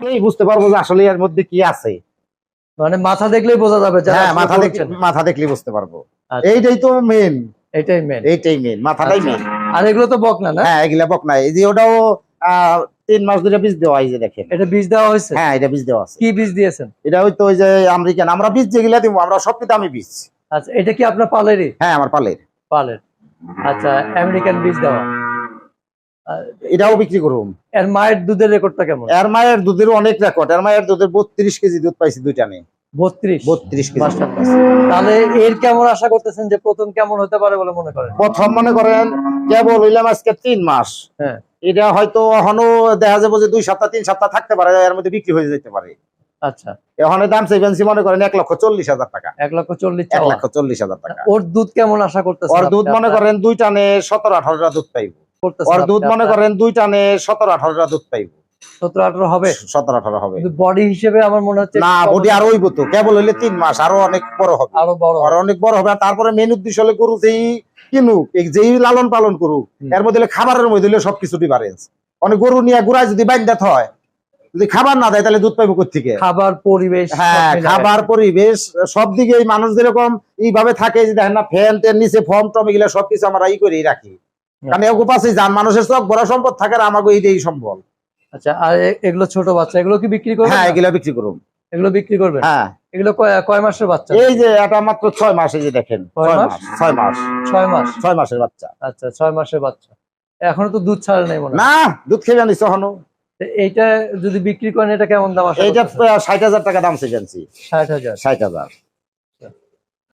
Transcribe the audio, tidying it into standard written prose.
এই বুঝতে পারবো যে আসলে এর মধ্যে কি আছে। মানে মাথা দেখলেই বোঝা যাবে। হ্যাঁ, মাথা দেখলেই বুঝতে পারবো। আচ্ছা। এইটাই তো মেন, এটাই মেন, মাথাটাই মেন। আর এগুলো তো বকনা না? হ্যাঁ, এগুলা বকনা। এই যে ওটাও 3 মাস ধরে বীজ দেওয়া, এই যে দেখেন। এটা বীজ দেওয়া হয়েছে? হ্যাঁ, এটা বীজ দেওয়া আছে। কি বীজ দিয়েছেন? এটা হয়তো ওই যে আমেরিকান, আমরা বীজ যেগুলা দিব আমরা সবকিছু দামি বীজ। আচ্ছা, এটা কি আপনার পালেরই? হ্যাঁ, আমার পালের। আচ্ছা, আমেরিকান বীজ দেওয়া। এটাও বিক্রি করুন। এর মায়ের দুধের রেকর্ডটা কেমন? এর মায়ের দুধের অনেক রেকর্ড। এর মায়ের দুধের 32 কেজি দুধ পাইছি দুইটা নেই। 32 কেজি। তাহলে এর কেমন আশা করতেছেন যে প্রথম কেমন হতে পারে বলে মনে করেন? প্রথম মনে করেন কেবল হইলাম আজকে 3 মাস। হ্যাঁ, এটা হয়তো এখনো দেখা যাবে যে 2 সপ্তাহ 3 সপ্তাহ থাকতে পারে, এর মধ্যে বিক্রি হয়ে যেতে পারে। আচ্ছা, এখন দাম চাইবেন মনে করেন 1,40,000 টাকা। 1,40,000 টাকা। ওর দুধ কেমন আশা করতেছেন? ওর দুধ মনে করেন 2 টানে 17-18 দুধ পাইব। ওর দুধ মনে করেন 2 টানে 17-18 দুধ পাইব। 17-18 হবে? 17-18 হবে। বডি হিসেবে আমার মনে হচ্ছে না, বডি আরো হইব তো, কেবল হইলে 3 মাস, আরো অনেক বড় হবে। আরো অনেক বড় হবে। আর তারপরে মেন উদ্দেশ্য হলে গরু যেই কিনুক, যেই লালন পালন করুক, এর মধ্যে খাবারের মধ্যে সবকিছু ডিফারেন্স। অনেক গরু নিয়ে গুড়ায় যদি বাইন্দাত হয়, যদি খাবার না দেয় তাহলে দুধ পাইব কোত্থেকে? খাবার, পরিবেশ। হ্যাঁ, খাবার, পরিবেশ সব দিকে মানুষ যেরকম এইভাবে থাকে, যে দেখেন না ফ্যান টেন নিচে ফর্ম টম এগুলো সবকিছু আমরা করেই রাখি। কারণ এগুলো পাশে যান, মানুষের সব বড় সম্পদ থাকে, আর আমাকে এইটাই সম্বল। আচ্ছা, আর এগুলো ছোট বাচ্চা, এগুলো কি বিক্রি করবেন? হ্যাঁ, এগুলো বিক্রি করুন। এগুলো বিক্রি করবেন? হ্যাঁ। এগুলো কয় মাসের বাচ্চা? এই যে এটা মাত্র 6 মাস, এই যে দেখেন। 6 মাসের বাচ্চা। আচ্ছা, 6 মাসের বাচ্চা। এখনো তো দুধ ছাড়ে নাই মনে হয়? না, দুধ খেয়ে জানিস এখনো। এইটা যদি বিক্রি করেন এটা কেমন দাম আসে? এইটা 60,000 টাকা দাম চেয়েছি। 60,000।